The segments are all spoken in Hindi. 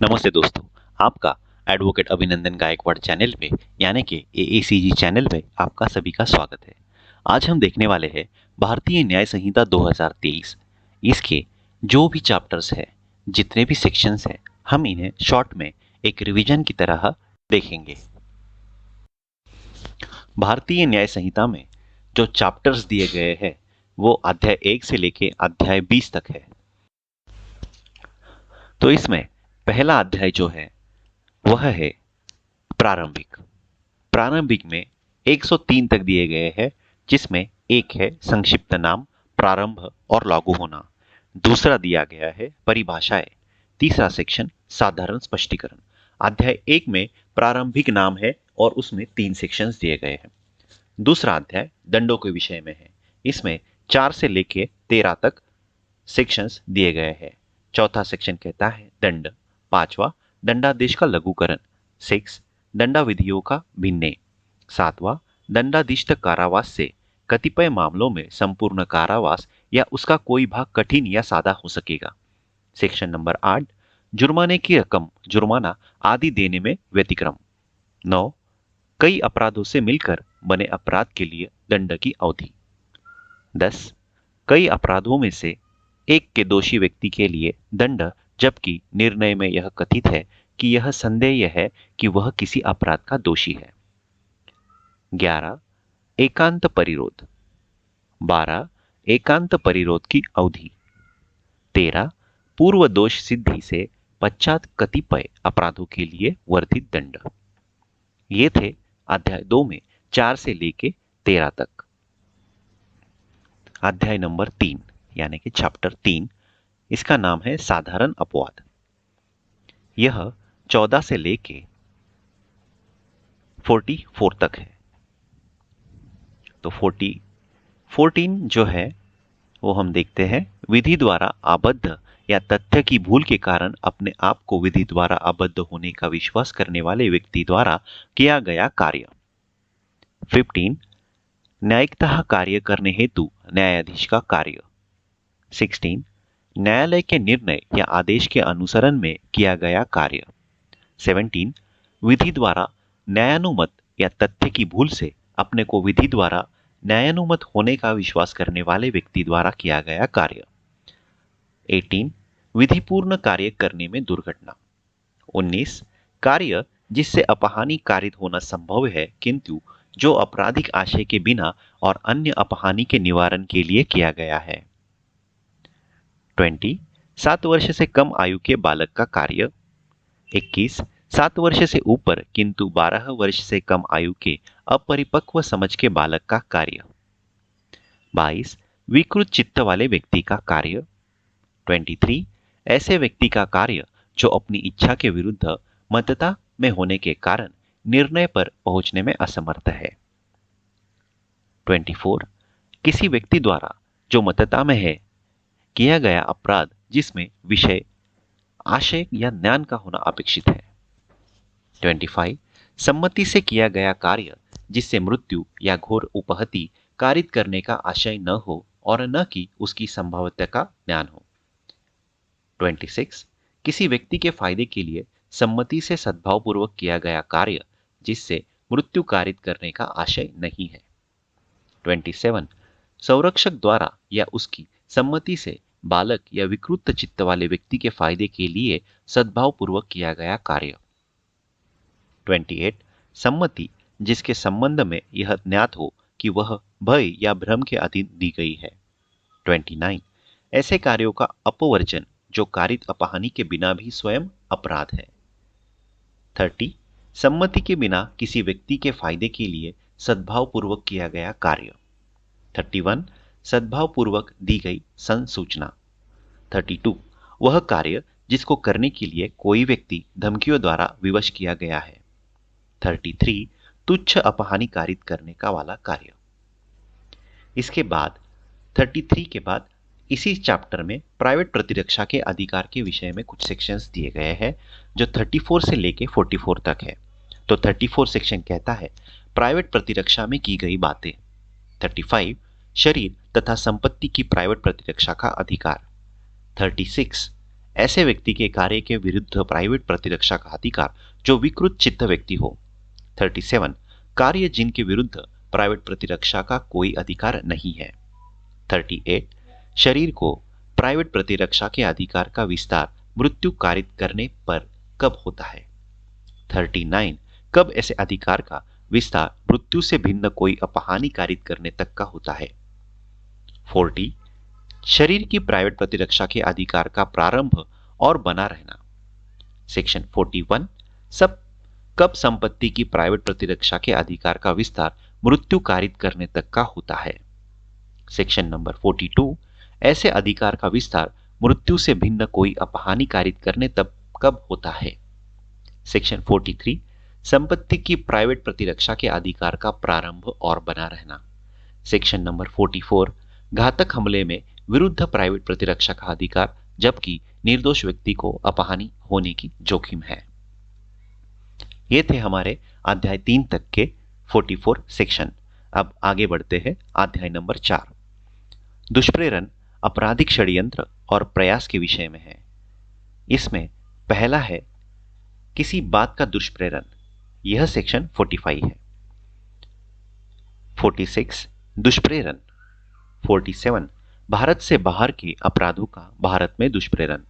नमस्ते दोस्तों, आपका एडवोकेट अभिनंदन गायकवाड़ चैनल में यानी कि एएसीजी चैनल में आपका सभी का स्वागत है। आज हम देखने वाले हैं भारतीय न्याय संहिता 2023। इसके जो भी चैप्टर्स हैं, जितने भी सेक्शंस हैं, हम इन्हें शॉर्ट में एक रिवीजन की तरह देखेंगे। भारतीय न्याय संहिता में जो चैप्टर्स दिए गए हैं वो अध्याय 1 से लेके अध्याय 20 तक है। तो इसमें पहला अध्याय जो है वह है प्रारंभिक। प्रारंभिक में 103 तक दिए गए हैं, जिसमें एक है संक्षिप्त नाम, प्रारंभ और लागू होना। दूसरा दिया गया है परिभाषाएं। तीसरा सेक्शन साधारण स्पष्टीकरण। अध्याय 1 में प्रारंभिक नाम है और उसमें 3 सेक्शंस दिए गए हैं। दूसरा अध्याय दंडों के विषय में है। इसमें 4 से लेके 13 तक सेक्शंस दिए गए हैं। चौथा सेक्शन कहता है दंड। पांचवा दंडादेश का लघुकरण। 6 दंडा विधियों का भिन्ने। सातवां दंडाधिष्ठ कारावास से कतिपय मामलों में संपूर्ण कारावास या उसका कोई भाग कठिन या सादा हो सकेगा। सेक्शन नंबर 8 जुर्माने की रकम, जुर्माना आदि देने में व्यतिक्रम। 9 कई अपराधों से मिलकर बने अपराध के लिए दंड की अवधि। 10 कई अपराधों में से एक के दोषी व्यक्ति के लिए दंड, जबकि निर्णय में यह कथित है कि यह संदेह है कि वह किसी अपराध का दोषी है। 11 एकांत परिरोध। 12 एकांत परिरोध की अवधि। 13 पूर्व दोष सिद्धि से पश्चात कतिपय अपराधों के लिए वर्धित दंड। ये थे अध्याय 2 में 4 से लेके 13 तक। अध्याय नंबर 3 यानी कि चैप्टर 3, इसका नाम है साधारण अपवाद। यह 14 से लेके 44 तक है। तो 14 जो है वो हम देखते हैं, विधि द्वारा आबद्ध या तथ्य की भूल के कारण अपने आप को विधि द्वारा आबद्ध होने का विश्वास करने वाले व्यक्ति द्वारा किया गया कार्य। 15 न्यायिकतः कार्य करने हेतु न्यायाधीश का कार्य। 16 न्यायालय के निर्णय या आदेश के अनुसरण में किया गया कार्य। 17 विधि द्वारा न्यायानुमत या तथ्य की भूल से अपने को विधि द्वारा न्यायानुमत होने का विश्वास करने वाले व्यक्ति द्वारा किया गया कार्य। 18 विधिपूर्ण कार्य करने में दुर्घटना। 19 कार्य जिससे अपहानि कारित होना संभव है किंतु जो आपराधिक आशय के बिना और अन्य अपहानि के निवारण के लिए किया गया है। 20 7 वर्ष से कम आयु के बालक का कार्य। 21 7 वर्ष से ऊपर किंतु 12 वर्ष से कम आयु के अपरिपक्व समझ के बालक का कार्य। 22 विकृत चित्त वाले व्यक्ति का कार्य। 23 ऐसे व्यक्ति का कार्य जो अपनी इच्छा के विरुद्ध मतता में होने के कारण निर्णय पर पहुंचने में असमर्थ है। 24 किसी व्यक्ति द्वारा जो मतता में है किया गया अपराध जिसमें विषय, आशय या ज्ञान का होना अपेक्षित है। 25 सम्मति से किया गया कार्य जिससे मृत्यु या घोर उपहति कारित करने का आशय न हो और न कि उसकी संभाव्यता का ज्ञान हो। 26 किसी व्यक्ति के फायदे के लिए सम्मति से सद्भावपूर्वक किया गया कार्य जिससे मृत्यु कारित करने का आशय नहीं है। 27 संरक्षक द्वारा या उसकी सम्मति से बालक या विकृत चित्त वाले व्यक्ति के फायदे के लिए सद्भावपूर्वक किया गया कार्य। 28 सम्मति जिसके संबंध में यह ज्ञात हो कि वह भय या भ्रम के अधीन दी गई है। 29 ऐसे कार्यों का अपवर्जन जो कारित अपहानि के बिना भी स्वयं अपराध है। 30 सम्मति के बिना किसी व्यक्ति के फायदे के लिए सद्भावपूर्वक किया गया कार्य। 31 सद्भावपूर्वक दी गई संसूचना। 32 वह कार्य जिसको करने के लिए कोई व्यक्ति धमकियों द्वारा विवश किया गया है। 33 तुच्छ अपहानि कारित करने का वाला कार्य। इसके बाद 33 के बाद इसी चैप्टर में प्राइवेट प्रतिरक्षा के अधिकार के विषय में कुछ सेक्शंस दिए गए हैं जो 34 से लेके 44 तक है। तो 34 सेक्शन कहता है प्राइवेट प्रतिरक्षा में की गई बातें। 35 शरीर तथा संपत्ति की प्राइवेट प्रतिरक्षा का अधिकार। 36 ऐसे व्यक्ति के कार्य के विरुद्ध प्राइवेट प्रतिरक्षा का अधिकार जो विकृत चित्त व्यक्ति हो। 37 कार्य जिनके विरुद्ध प्राइवेट प्रतिरक्षा का कोई अधिकार नहीं है। 38 शरीर को प्राइवेट प्रतिरक्षा के अधिकार का विस्तार मृत्यु कारित करने पर कब होता है। 39 कब ऐसे अधिकार का विस्तार मृत्यु से भिन्न कोई अपहानि कारित करने तक का होता है। 40 शरीर की प्राइवेट प्रतिरक्षा के अधिकार का प्रारंभ और बना रहना। सेक्शन 41 सब कब संपत्ति की प्राइवेट प्रतिरक्षा के अधिकार का विस्तार मृत्यु कारित करने तक का होता है। सेक्शन नंबर 42 ऐसे अधिकार का विस्तार मृत्यु से भिन्न कोई अपहानि कारित करने तब कब होता है। सेक्शन 43 संपत्ति की प्राइवेट प्रतिरक्षा के अधिकार का प्रारंभ और बना रहना। सेक्शन नंबर 44 घातक हमले में विरुद्ध प्राइवेट प्रतिरक्षा का अधिकार जबकि निर्दोष व्यक्ति को अपहानि होने की जोखिम है। ये थे हमारे अध्याय 3 तक के 44 सेक्शन। अब आगे बढ़ते हैं अध्याय नंबर 4। दुष्प्रेरण आपराधिक षड्यंत्र और प्रयास के विषय में है। इसमें पहला है किसी बात का दुष्प्रेरण, यह सेक्शन 45 है। 46 दुष्प्रेरण। 47 भारत से बाहर के अपराधों का भारत में दुष्प्रेरण।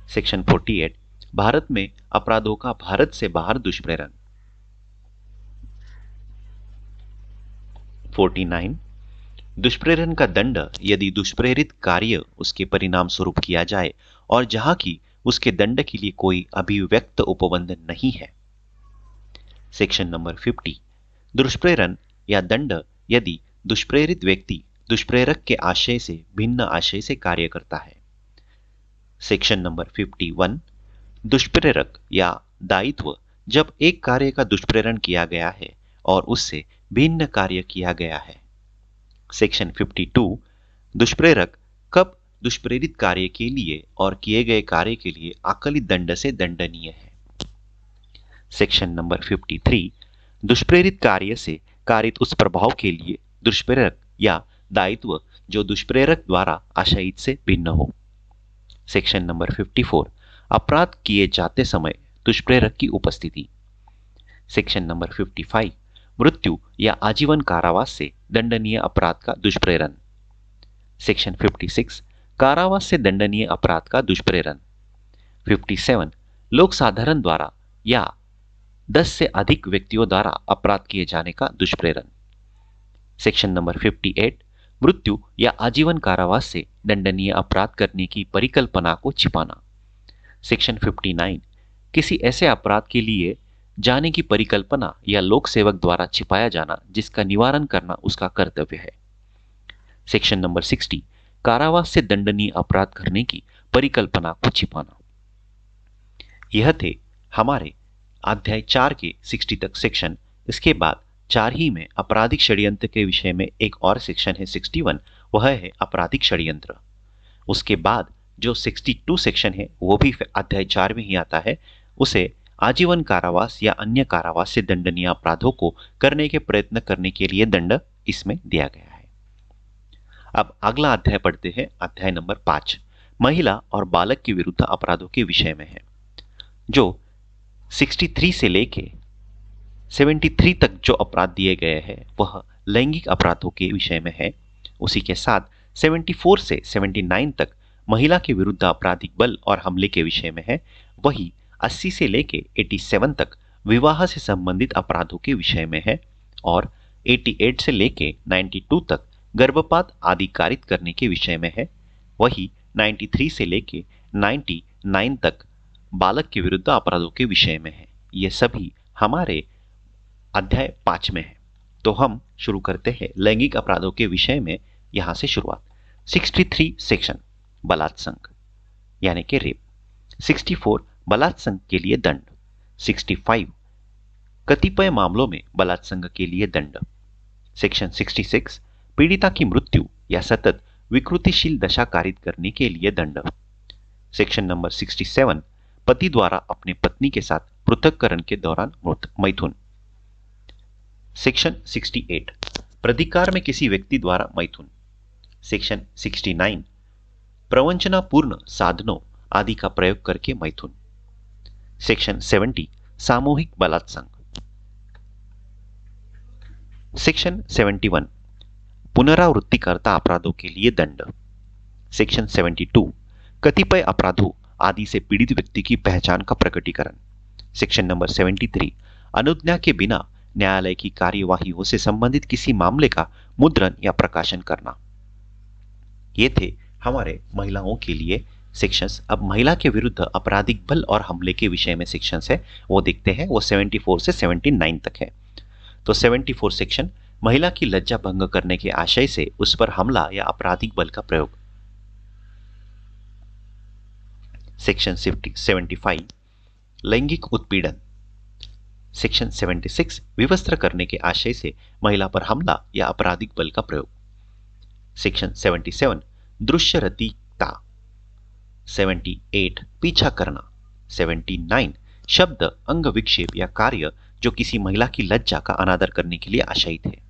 सेक्शन 48 भारत में अपराधों का भारत से बाहर दुष्प्रेरण। 49 दुष्प्रेरण का दंड यदि दुष्प्रेरित कार्य उसके परिणाम स्वरूप किया जाए और जहां की उसके दंड के लिए कोई अभिव्यक्त उपबंध नहीं है। सेक्शन नंबर 50 दुष्प्रेरण या दंड यदि दुष्प्रेरित व्यक्ति दुष्प्रेरक के आशय से भिन्न आशय से कार्य करता है। सेक्शन नंबर 51 दुष्प्रेरक या दायित्व जब एक कार्य का दुष्प्रेरण किया गया है और उससे भिन्न कार्य किया गया है। सेक्शन 52 दुष्प्रेरक कब दुष्प्रेरित कार्य के लिए और किए गए कार्य के लिए आकलित दंड से दंडनीय है। सेक्शन नंबर 53 दुष्प्रेरित कार्य से कारित उस प्रभाव के लिए दुष्प्रेरक या दायित्व जो दुष्प्रेरक द्वारा आशयित से भिन्न हो। सेक्शन नंबर 54 अपराध किए जाते समय दुष्प्रेरक की उपस्थिति। सेक्शन नंबर 55 मृत्यु या आजीवन कारावास से दंडनीय अपराध का दुष्प्रेरण। सेक्शन 56 कारावास से दंडनीय अपराध का दुष्प्रेरण। 57 लोक साधारण द्वारा या 10 से अधिक व्यक्तियों द्वारा अपराध किए जाने का दुष्प्रेरण। सेक्शन नंबर 58 मृत्यु या आजीवन कारावास से दंडनीय अपराध करने की परिकल्पना को छिपाना। सेक्शन 59 किसी ऐसे अपराध के लिए जाने की परिकल्पना या लोक सेवक द्वारा छिपाया जाना जिसका निवारण करना उसका कर्तव्य है। सेक्शन नंबर 60 कारावास से दंडनीय अपराध करने की परिकल्पना को छिपाना। यह थे हमारे अध्याय 4 के 60 तक सेक्शन। इसके बाद 4 ही में आपराधिक षड्यंत्र के विषय में एक और सेक्शन है 61, वह है आपराधिक षड्यंत्र। उसके बाद जो 62 सेक्शन है वो भी अध्याय 4 में ही आता है। उसे आजीवन कारावास या अन्य कारावास से दंडनीय अपराधों को करने के प्रयत्न करने के लिए दंड इसमें दिया गया है। अब अगला अध्याय पढ़ते हैं, अध्याय नंबर 5 महिला और बालक के विरुद्ध अपराधों के विषय में है। जो 63 से लेके 73 तक जो अपराध दिए गए हैं वह लैंगिक अपराधों के विषय में है। उसी के साथ 74 से 79 तक महिला के विरुद्ध आपराधिक बल और हमले के विषय में है। वही 80 से लेके 87 तक विवाह से संबंधित अपराधों के विषय में है और 88 से लेके 92 तक गर्भपात आदि कारित करने के विषय में है। वही 93 से लेके 99 तक बालक के विरुद्ध अपराधों के विषय में है। ये सभी हमारे अध्याय 5 में है। तो हम शुरू करते हैं लैंगिक अपराधों के विषय में। यहां से शुरुआत 63 सेक्शन बलात्संग यानी कि रेप। 64 बलात्संग के लिए दंड। 65 कतिपय मामलों में बलात्संग के लिए दंड। सेक्शन 66 पीड़िता की मृत्यु या सतत विकृतिशील दशा कारित करने के लिए दंड। सेक्शन नंबर 67 पति द्वारा अपने पत्नी के साथ पृथक्करण के दौरान मैथुन। सेक्शन 68 प्रतिकार में किसी व्यक्ति द्वारा मैथुन। सेक्शन 69 प्रवंचनापूर्ण साधनों आदि का प्रयोग करके मैथुन। सेक्शन 70 सामूहिक बलात्संग। सेक्शन 71 पुनरावृत्तिकर्ता अपराधों के लिए दंड। सेक्शन 72 कतिपय अपराधों आदि से पीड़ित व्यक्ति की पहचान का प्रकटीकरण। सेक्शन नंबर 73 अनुज्ञा के बिना न्यायालय की कार्यवाहियों से संबंधित किसी मामले का मुद्रण या प्रकाशन करना। ये थे हमारे महिलाओं के लिए सेक्शंस। अब महिला के विरुद्ध आपराधिक बल और हमले के विषय में सेक्शंस है, वो देखते हैं। वो 74 से 79 तक है। तो 74 सेक्शन महिला की लज्जा भंग करने के आशय से उस पर हमला या आपराधिक बल का प्रयोग। सेक्शन 75 लैंगिक उत्पीड़न। सेक्शन 76 विवस्त्र करने के आशय से महिला पर हमला या आपराधिक बल का प्रयोग। सेक्शन 77 दृश्यरतिता। 78 पीछा करना। 79 शब्द, अंग विक्षेप या कार्य जो किसी महिला की लज्जा का अनादर करने के लिए आशयित है।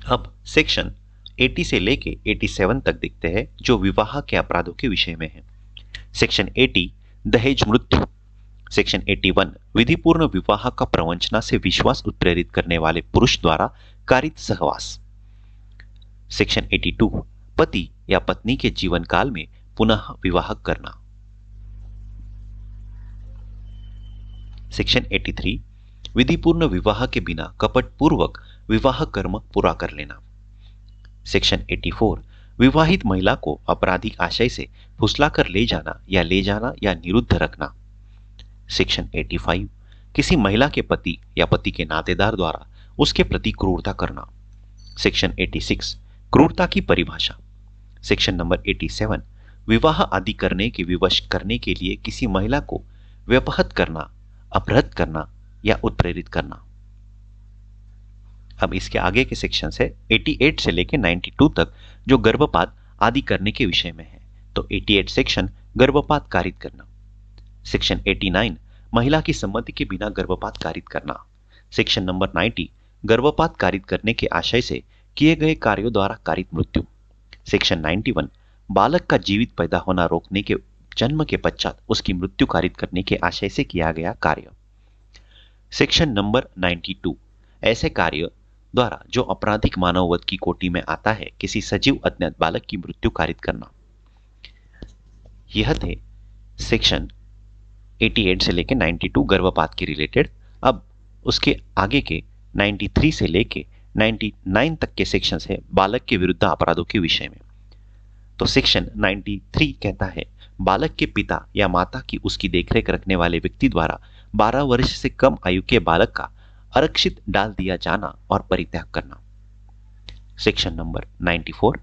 अब सेक्शन 80 से लेके 87 तक देखते हैं, जो विवाह के अपराधों के विषय में है। सेक्शन 80 दहेज मृत्यु। सेक्शन 81 विधिपूर्ण विवाह का प्रवंचना से विश्वास उत्प्रेरित करने वाले पुरुष द्वारा कारित सहवास। सेक्शन 82 पति या पत्नी के जीवन काल में पुनः विवाह करना। सेक्शन 83 विधिपूर्ण विवाह के बिना कपटपूर्वक विवाह कर्म पूरा कर लेना। सेक्शन 84 विवाहित महिला को आपराधिक आशय से फुसलाकर ले जाना या निरुद्ध रखना। सेक्शन 85 किसी महिला के पति या पति के नातेदार द्वारा उसके प्रति क्रूरता करना। सेक्शन 86 क्रूरता की परिभाषा। सेक्शन नंबर 87 विवाह आदि करने के विवश करने के लिए किसी महिला को व्यपहत करना, अपहृत करना या उत्प्रेरित करना। अब इसके आगे के सेक्शन है 88 से लेकर 92 तक, जो गर्भपात आदि करने के विषय में है। तो 88 सेक्शन गर्भपात कारित करना। सेक्शन 89 महिला की सम्मति के बिना गर्भपात कारित करना। सेक्शन नंबर 90 गर्भपात कारित करने के आशय से किए गए कार्यों द्वारा कारित मृत्यु। सेक्शन 91 बालक का जीवित पैदा होना रोकने के जन्म के पश्चात उसकी मृत्यु कारित करने के आशय से किया गया कार्य। सेक्शन नंबर 92 ऐसे कार्य द्वारा जो आपराधिक मानववध की कोटि में आता है, किसी सजीव अज्ञात बालक की मृत्यु कारित करना। यह थे सेक्शन 88 से लेके 92 गर्भपात के रिलेटेड। अब उसके आगे के 93 से लेके 99 तक के सेक्शंस है बालक के विरुद्ध अपराधों के विषय में। तो सेक्शन 93 कहता है बालक के पिता या माता की उसकी देखरेख रखने वाले व्यक्ति द्वारा 12 वर्ष से कम आयु के बालक का आरक्षित डाल दिया जाना और परित्याग करना। सेक्शन नंबर 94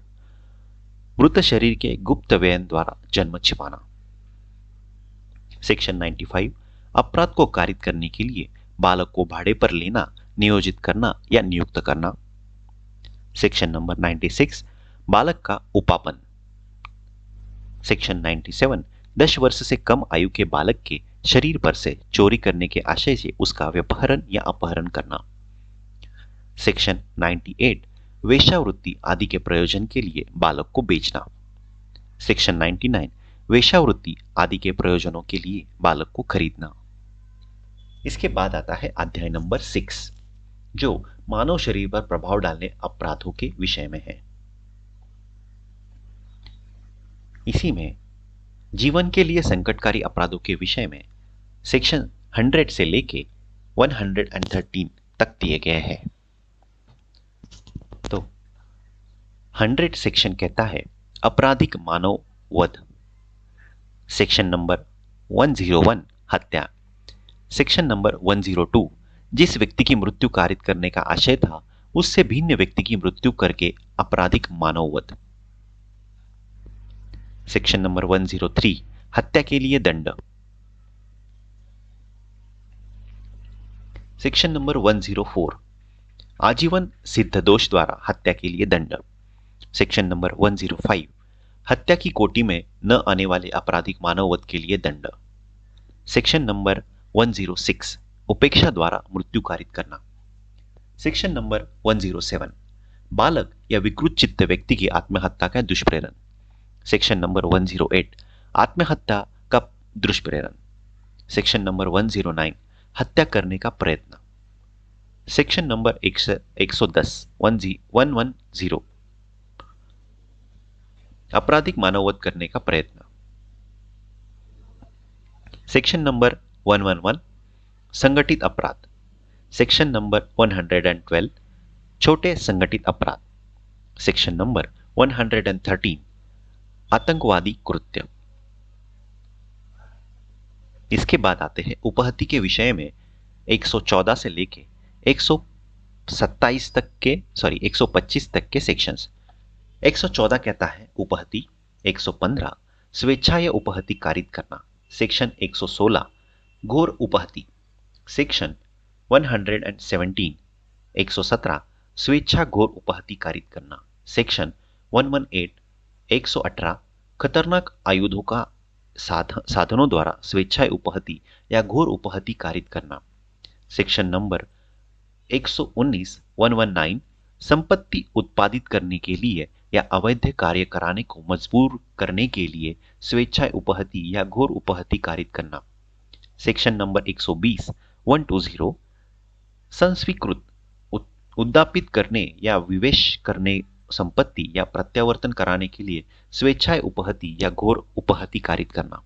मृत शरीर के गुप्त व्ययन द्वारा जन्म छिपाना। सेक्शन 95 अपराध को कारित करने के लिए बालक को भाड़े पर लेना, नियोजित करना या नियुक्त करना। सेक्शन नंबर 96 बालक का उपापन। सेक्शन 97 10 वर्ष से कम आयु के बालक के शरीर पर से चोरी करने के आशय से उसका व्यपहरण या अपहरण करना। सेक्शन 98 वेश्यावृत्ति आदि के प्रयोजन के लिए बालक को बेचना। सेक्शन 99 वेश्यावृत्ति आदि के प्रयोजनों के लिए बालक को खरीदना। इसके बाद आता है अध्याय नंबर 6, जो मानव शरीर पर प्रभाव डालने अपराधों के विषय में है। इसी में जीवन के लिए संकटकारी अपराधों के विषय में सेक्शन 100 से लेके 113 तक दिए गए हैं। तो 100 सेक्शन कहता है आपराधिक मानव वध। सेक्शन नंबर 101 हत्या। सेक्शन नंबर 102 जिस व्यक्ति की मृत्यु कारित करने का आशय था उससे भिन्न व्यक्ति की मृत्यु करके आपराधिक मानव वध। सेक्शन नंबर 103 हत्या के लिए दंड। सेक्शन नंबर 104 आजीवन सिद्ध दोष द्वारा हत्या के लिए दंड। सेक्शन नंबर 105 हत्या की कोटि में न आने वाले आपराधिक मानववध के लिए दंड। सेक्शन नंबर 106 उपेक्षा द्वारा मृत्यु कारित करना। सेक्शन नंबर 107 बालक या विकृत चित्त व्यक्ति की आत्महत्या का दुष्प्रेरण। सेक्शन नंबर 108 आत्महत्या का दुष्प्रेरण। सेक्शन नंबर 109 हत्या करने का प्रयत्न। सेक्शन नंबर 110 110 आपराधिक मानववध करने का प्रयत्न। सेक्शन नंबर 111 संगठित अपराध। सेक्शन नंबर 112 छोटे संगठित अपराध। सेक्शन नंबर 113 आतंकवादी कृत्य। इसके बाद आते हैं उपहत्या के विषय में 114 से लेके 127 तक के 125 तक के सेक्शंस। 114 कहता है उपहत्या। 115 स्वेच्छा या उपहत्या कारित करना। सेक्शन 116 घोर उपहत्या। सेक्शन 117 117 स्वेच्छा घोर उपहत्या कारित करना। सेक्शन 118 118 खतरनाक आयुधों का साधनों द्वारा स्वेच्छाएं उपहत्या या घोर उपहत्या कारित करना। सेक्शन नंबर 119 119 संपत्ति उत्पादित करने के लिए या अवैध कार्य कराने को मजबूर करने के लिए स्वेच्छाएं उपहत्या या घोर उपहत्या कारित करना। सेक्शन नंबर 120 120 संस्वीकृत उद्यापित करने या विवेश करने संपत्ति या प्रत्यावर्तन कराने के लिए स्वेच्छाएं उपहत्या या घोर उपहत्या कारित करना।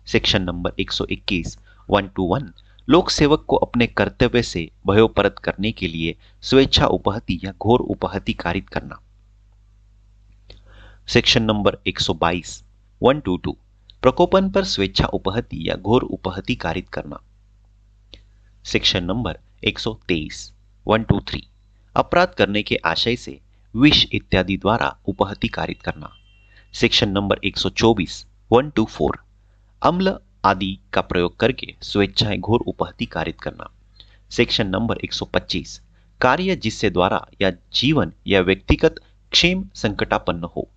सेक्शन नंबर 121 121 लोक सेवक को अपने कर्तव्य से भयोपरत करने के लिए स्वेच्छा उपहत्या या घोर उपहत्या कारित करना। सेक्शन नंबर 122 122 प्रकोपन पर स्वेच्छा उपहत्या या घोर उपहत्या कारित करना। सेक्शन नंबर 123 123 अपराध करने के आशय से विष इत्यादि द्वारा उपहत्या कारित करना। सेक्शन नंबर 124 124 अम्ल आदि का प्रयोग करके स्वेच्छाएं घोर उपहत्या कारित करना। सेक्शन नंबर 125 कार्य जिससे द्वारा या जीवन या व्यक्तिगत क्षेम संकटापन्न हो।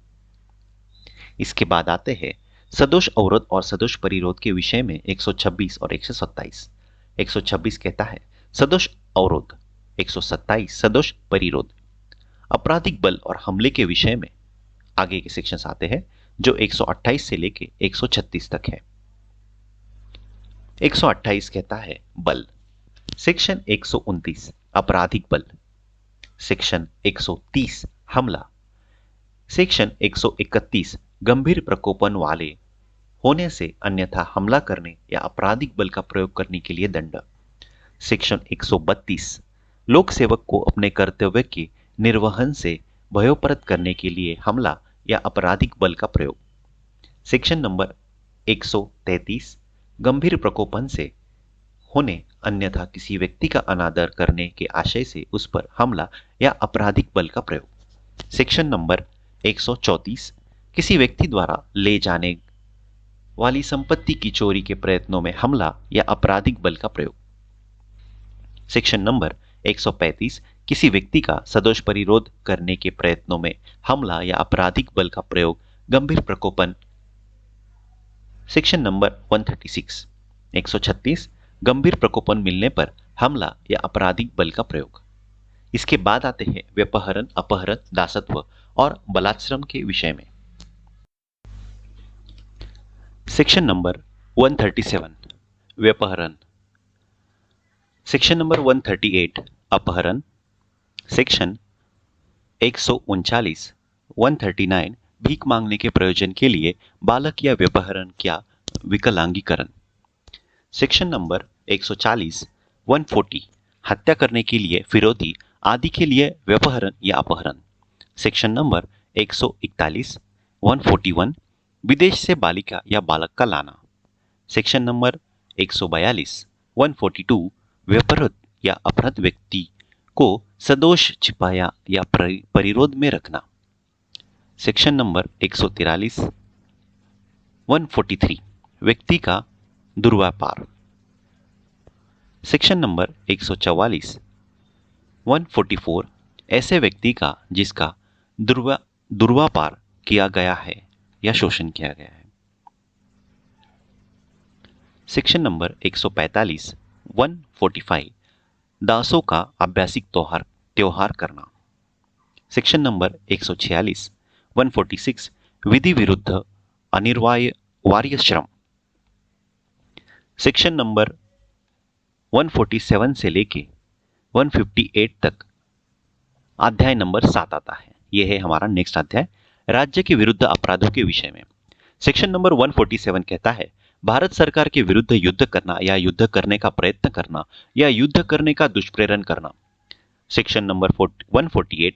इसके बाद आते हैं सदोष अवरोध और सदोष परिरोध के विषय में 126 और 127। 126 कहता है सदोष अवरोध। 127 सदोष परिरोध। आपराधिक बल और हमले के विषय में आगे के सेक्शंस आते हैं जो 128 से लेके 136 तक है। 128 कहता है बल। सेक्शन 129 आपराधिक बल। सेक्शन 130 हमला। सेक्शन 131 गंभीर प्रकोपन वाले होने से अन्यथा हमला करने या आपराधिक बल का प्रयोग करने के लिए दंड। सेक्शन 132 लोक सेवक को अपने कर्तव्य के निर्वहन से भयोपरत करने के लिए हमला या आपराधिक बल का प्रयोग। सेक्शन नंबर 133 गंभीर प्रकोपन से होने अन्यथा किसी व्यक्ति का अनादर करने के आशय से उस पर हमला या आपराधिक बल का प्रयोग। सेक्शन नंबर 134 किसी व्यक्ति द्वारा ले जाने वाली संपत्ति की चोरी के प्रयत्नों में हमला या आपराधिक बल का प्रयोग। सेक्शन नंबर 135 किसी व्यक्ति का सदोष परिरोध करने के प्रयत्नों में हमला या आपराधिक बल का प्रयोग गंभीर प्रकोपन। सेक्शन नंबर 136 136 गंभीर प्रकोपन मिलने पर हमला या आपराधिक बल का प्रयोग। इसके बाद आते हैं व्यपहरण अपहरण दासत्व और बलात्श्रम के विषय में। Section number 137 व्यपहरण। सेक्शन नंबर 138 अपहरण। सेक्शन 139 139 भीख मांगने के प्रयोजन के लिए बालक या व्यपहरण क्या विकलांगीकरण। सेक्शन नंबर 140 140 हत्या करने के लिए फिरौती आदि के लिए व्यपहरण या अपहरण। सेक्शन नंबर 141 141 विदेश से बालिका या बालक का लाना। सेक्शन नंबर 142 142 व्यपहृत या अपहृत व्यक्ति को सदोष छिपाया या परिरोध में रखना। सेक्शन नंबर 143 143 व्यक्ति का दुर्व्यापार। सेक्शन नंबर 144 144 ऐसे व्यक्ति का जिसका दुर्व्यापार किया गया है या शोषण किया गया है। सेक्शन नंबर 145 145 दासों का अभ्यासिक त्योहार करना। सेक्शन नंबर 146, 146 विधि विरुद्ध अनिवार्य श्रम। सेक्शन नंबर 147 से लेके 158 तक अध्याय नंबर 7 आता है। यह है हमारा नेक्स्ट अध्याय, राज्य के विरुद्ध अपराधों के विषय में। सेक्शन नंबर 147 कहता है, भारत सरकार के विरुद्ध युद्ध करना या युद्ध करने का प्रयत्न करना या युद्ध करने का दुष्प्रेरण करना। सेक्शन नंबर 148,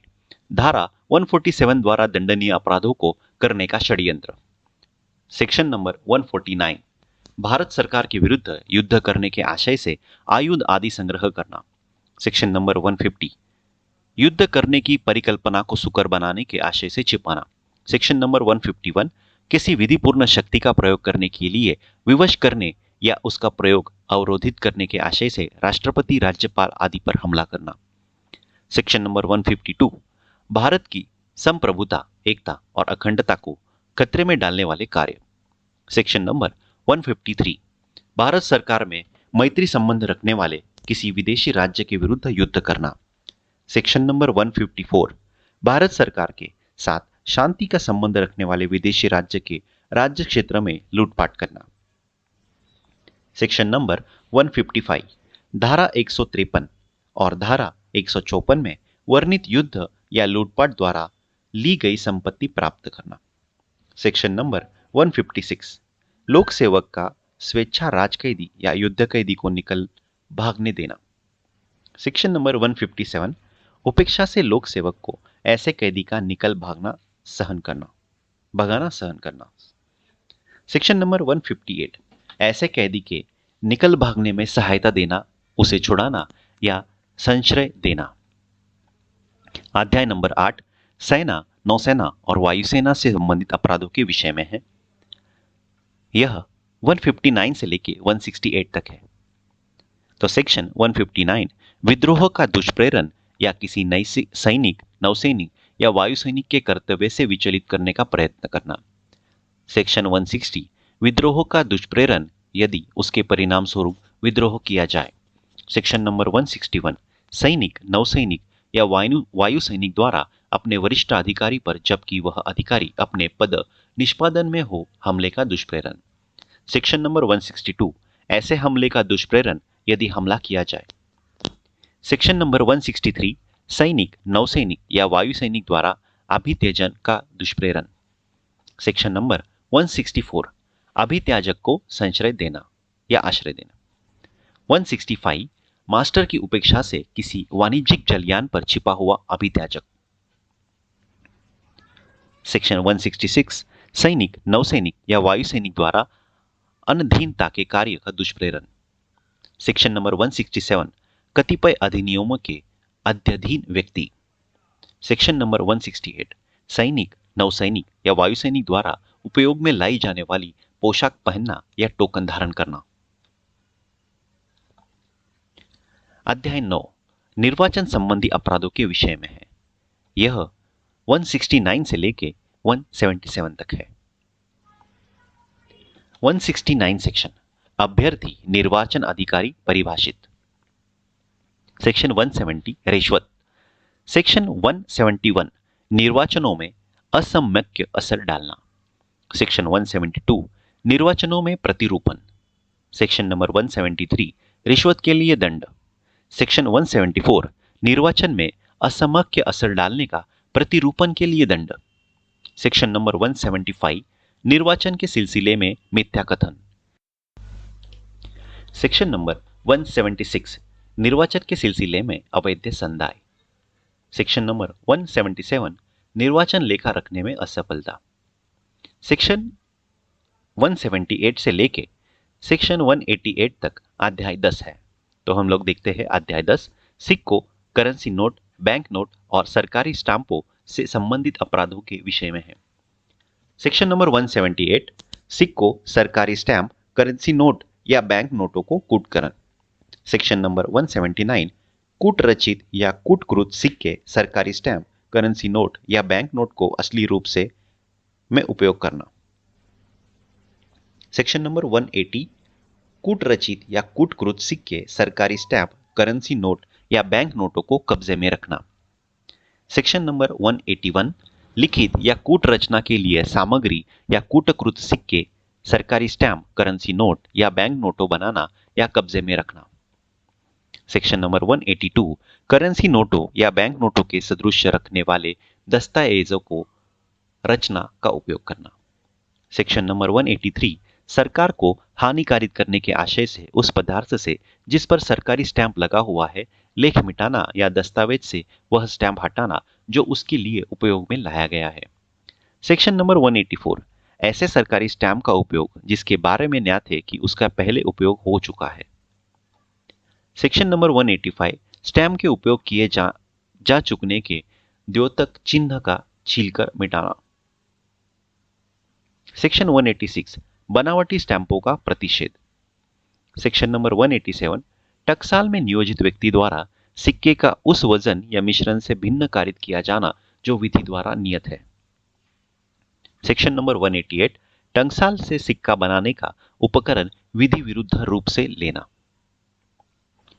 धारा 147 द्वारा दंडनीय अपराधों को करने का षड्यंत्र। सेक्शन नंबर 149, भारत सरकार के विरुद्ध युद्ध करने के आशय से आयुध आदि संग्रह करना। सेक्शन नंबर 150, युद्ध करने की परिकल्पना को सुकर बनाने के आशय से छिपाना। सेक्शन नंबर 151, किसी विधिपूर्ण शक्ति का प्रयोग करने के लिए विवश करने या उसका प्रयोग अवरोधित करने के आशय से राष्ट्रपति, राज्यपाल आदि पर हमला करना। सेक्शन नंबर 152, भारत की संप्रभुता, एकता और अखंडता को खतरे में डालने वाले कार्य। सेक्शन नंबर 153, भारत सरकार में मैत्री संबंध रखने वाले किसी विदेशी राज्य के विरुद्ध युद्ध करना। सेक्शन नंबर 154, भारत सरकार के साथ शांति का संबंध रखने वाले विदेशी राज्य के राज्य क्षेत्र में लूटपाट करना। सेक्शन नंबर 155, धारा 153 और धारा 154 में वर्णित युद्ध या लूटपाट द्वारा ली गई संपत्ति प्राप्त करना। सेक्शन नंबर 156, लोक सेवक का स्वेच्छा राज कैदी या युद्ध कैदी को निकल भागने देना। सेक्शन नंबर 157, उपेक्षा से लोक सेवक को ऐसे कैदी का निकल भगाना सहन करना। सेक्शन नंबर 158, ऐसे कैदी के निकल भागने में सहायता देना, उसे छुड़ाना या संश्रय देना। अध्याय नंबर 8, सेना, नौसेना और वायुसेना से संबंधित अपराधों के विषय में है। यह 159 से लेके 168 तक है। तो सेक्शन 159, विद्रोह का दुष्प्रेरण या किसी नई सैनिक, नौसैनिक या वायुसैनिक के कर्तव्य से विचलित करने का प्रयत्न करना। सेक्शन 160, विद्रोह का दुष्प्रेरण यदि उसके परिणाम स्वरूप विद्रोह किया जाए। सेक्शन नंबर 161, सैनिक, नौसैनिक या वायुसैनिक द्वारा अपने वरिष्ठ अधिकारी पर, जबकि वह अधिकारी अपने पद निष्पादन में हो, हमले का दुष्प्रेरण। सेक्शन नंबर 162, ऐसे हमले का दुष्प्रेरण यदि हमला किया जाए। सेक्शन नंबर 163, सैनिक, नौसैनिक या वायुसैनिक द्वारा अभित्यजन का दुष्प्रेरण। सेक्शन नंबर 164, अभित्याजक को संश्रय देना या आश्रय देना। 165, मास्टर की उपेक्षा से किसी वाणिज्यिक जलयान पर छिपा हुआ अभित्याजक। सेक्शन 166, सैनिक, नौसैनिक या वायुसैनिक द्वारा अनधीनता के कार्य का दुष्प्रेरण। सेक्शन नंबर 167, कतिपय अधिनियमों के अध्यधीन व्यक्ति। सेक्शन नंबर 168, सैनिक, नौसैनिक या वायुसैनिक द्वारा उपयोग में लाई जाने वाली पोशाक पहनना या टोकन धारण करना। अध्याय 9, निर्वाचन संबंधी अपराधों के विषय में है। यह 169 से लेके 177 तक है। 169 सेक्शन, अभ्यर्थी, निर्वाचन अधिकारी परिभाषित। सेक्शन 170, रिश्वत। सेक्शन 171, निर्वाचनों में असम्यक असर डालना। सेक्शन 172, निर्वाचनों में प्रतिरूपण। सेक्शन नंबर 173, रिश्वत के लिए दंड। सेक्शन 174, निर्वाचन में असम्यक असर डालने का प्रतिरूपण के लिए दंड। सेक्शन नंबर 175, निर्वाचन के सिलसिले में मिथ्या कथन। सेक्शन नंबर 176, निर्वाचन के सिलसिले में अवैध संदाय। सेक्शन नंबर 177, निर्वाचन लेखा रखने में असफलता। सेक्शन 178 से लेके सेक्शन 188 तक अध्याय 10 है। तो हम लोग देखते हैं अध्याय 10, सिक्कों, करेंसी नोट, बैंक नोट और सरकारी स्टाम्पों से संबंधित अपराधों के विषय में है। सेक्शन नंबर 178, सिक्कों, सरकारी स्टैम्प, करेंसी नोट या बैंक नोटों को कूटकरण। सेक्शन नंबर 179, कूट रचित या कूटकृत सिक्के, सरकारी स्टैम्प, करेंसी नोट या बैंक नोट को असली रूप से में उपयोग करना। सेक्शन नंबर 180, कूट रचित या कूटकृत सिक्के, सरकारी स्टैम्प, करेंसी नोट या बैंक नोटों को कब्जे में रखना। सेक्शन नंबर 181, लिखित या कूट रचना के लिए सामग्री या कूटकृत सिक्के, सरकारी स्टैम्प, करेंसी नोट या बैंक नोटों बनाना या कब्जे में रखना। सेक्शन नंबर 182, करेंसी नोटों या बैंक नोटों के सदृश रखने वाले दस्तावेजों को रचना का उपयोग करना। सेक्शन नंबर 183, सरकार को हानिकारित करने के आशय से उस पदार्थ से जिस पर सरकारी स्टैंप लगा हुआ है लेख मिटाना या दस्तावेज से वह स्टैंप हटाना जो उसके लिए उपयोग में लाया गया है। सेक्शन नंबर 184, ऐसे सरकारी स्टैंप का उपयोग जिसके बारे में ज्ञात है कि उसका पहले उपयोग हो चुका है। सेक्शन नंबर 185, स्टैंप के उपयोग किए जा चुकने के द्योतक चिन्ह का छीलकर मिटाना। सेक्शन 186, बनावटी स्टैंपों का प्रतिषेध। सेक्शन नंबर 187, टकसाल में नियोजित व्यक्ति द्वारा सिक्के का उस वजन या मिश्रण से भिन्न कारित किया जाना जो विधि द्वारा नियत है। सेक्शन नंबर 188, टकसाल से सिक्का बनाने का उपकरण विधि विरुद्ध रूप से लेना।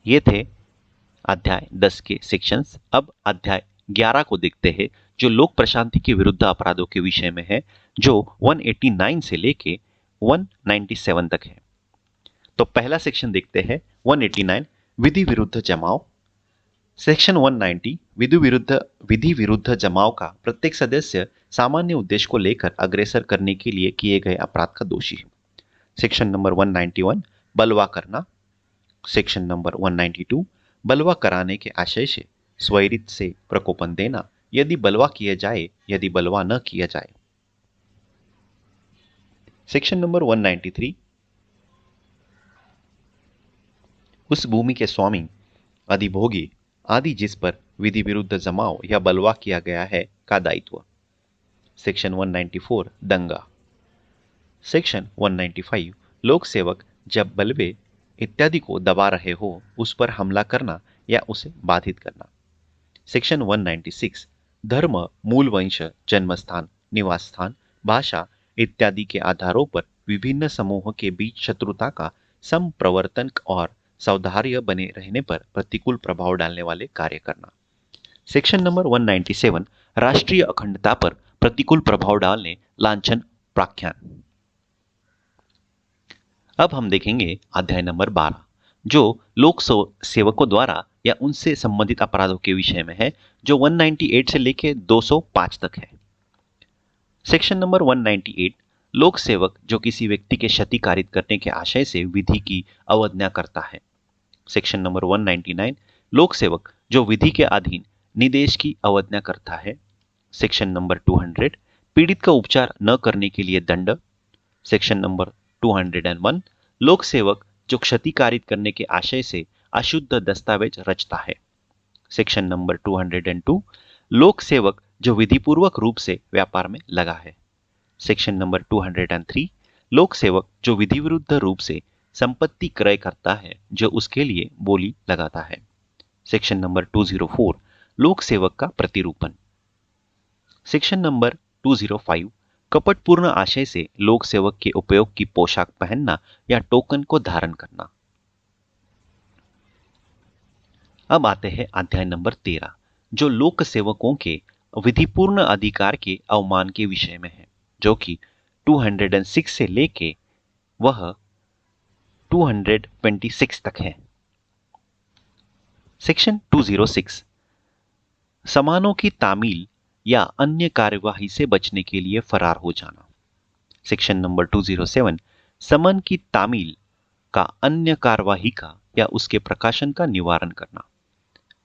ये थे अध्याय 10 के सेक्शंस। अब अध्याय 11 को देखते हैं जो लोक प्रशांति के विरुद्ध अपराधों के विषय में है, जो 189 से लेके 197 तक है। तो पहला सेक्शन देखते हैं 189, विधि विरुद्ध जमाव। सेक्शन 190, विधि विरुद्ध जमाव का प्रत्येक सदस्य सामान्य उद्देश्य को लेकर अग्रसर करने के लिए किए गए अपराध का दोषी है। सेक्शन नंबर 191, बलवा करना। सेक्शन नंबर 192, बलवा कराने के आशय से स्वैरित से प्रकोपन देना, यदि बलवा किया जाए, यदि बलवा न किया जाए। सेक्शन नंबर 193, उस भूमि के स्वामी, अधिभोगी आदि जिस पर विधि विरुद्ध जमाव या बलवा किया गया है का दायित्व। सेक्शन 194, दंगा। सेक्शन 195, लोक सेवक जब बलवे इत्यादि को दबा रहे हो उस पर हमला करना या उसे बाधित करना। सेक्शन 196, धर्म, मूल वंश, जन्मस्थान, निवास स्थान, भाषा इत्यादि के आधारों पर विभिन्न समूहों के बीच शत्रुता का संप्रवर्तन और सौहार्द बने रहने पर प्रतिकूल प्रभाव डालने वाले कार्य करना। सेक्शन नंबर 197, राष्ट्रीय अखंडता पर प्रतिकूल प्रभाव डालने, लांछन, प्राख्यान। अब हम देखेंगे अध्याय नंबर 12 जो लोक सेवकों द्वारा या उनसे संबंधित अपराधों के विषय में है, जो 198 से लेकर 205 तक है। सेक्शन नंबर 198, लोक सेवक जो किसी व्यक्ति के क्षति कारित करने के आशय से विधि की अवज्ञा करता है। सेक्शन नंबर 199, लोक सेवक जो विधि के अधीन निदेश की अवज्ञा करता है। सेक्शन नंबर 200, पीड़ित का उपचार न करने के लिए दंड। सेक्शन नंबर 201, लोक सेवक जो क्षति कारित करने के आशय से अशुद्ध दस्तावेज रचता है। सेक्शन नंबर 202, लोक सेवक जो विधिपूर्वक रूप से व्यापार में लगा है। सेक्शन नंबर 203, लोक सेवक जो विधि विरुद्ध रूप से संपत्ति क्रय करता है जो उसके लिए बोली लगाता है। सेक्शन नंबर 204, लोक सेवक का प्रतिरूपण। सेक्शन नंबर 205, कपटपूर्ण आशय से लोक सेवक के उपयोग की पोशाक पहनना या टोकन को धारण करना। अब आते हैं अध्याय नंबर 13 जो लोक सेवकों के विधिपूर्ण अधिकार के अवमान के विषय में है, जो कि 206 से लेके वह 226 तक है। सेक्शन 206, समानों की तामील या अन्य कार्यवाही से बचने के लिए फरार हो जाना। सेक्शन नंबर 207, समन की तामील का अन्य कार्यवाही का या उसके प्रकाशन का निवारण करना।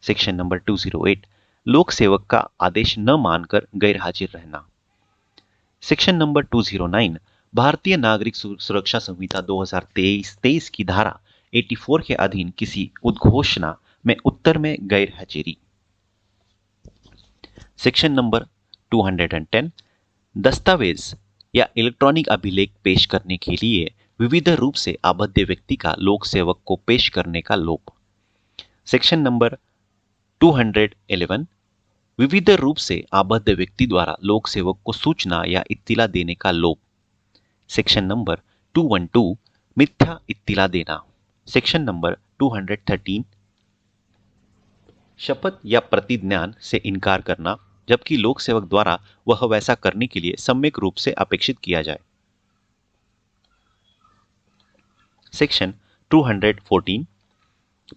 सेक्शन नंबर 208, लोक सेवक का आदेश न मानकर गैर हाजिर रहना। सेक्शन नंबर 209, भारतीय नागरिक सुरक्षा संहिता 2023 की धारा 84 के अधीन किसी उद्घोषणा में उत्तर में गैर हाजिरी। सेक्शन नंबर 210, दस्तावेज या इलेक्ट्रॉनिक अभिलेख पेश करने के लिए विविध रूप से आबद्ध व्यक्ति का लोक सेवक को पेश करने का लोप। सेक्शन नंबर 211, विविध रूप से आबद्ध व्यक्ति द्वारा लोक सेवक को सूचना या इत्तिला देने का लोप। सेक्शन नंबर 212, मिथ्या इत्तिला देना। सेक्शन नंबर 213, शपथ या प्रतिज्ञान से इनकार करना, जबकि लोक सेवक द्वारा वह वैसा करने के लिए सम्यक रूप से अपेक्षित किया जाए। सेक्शन 214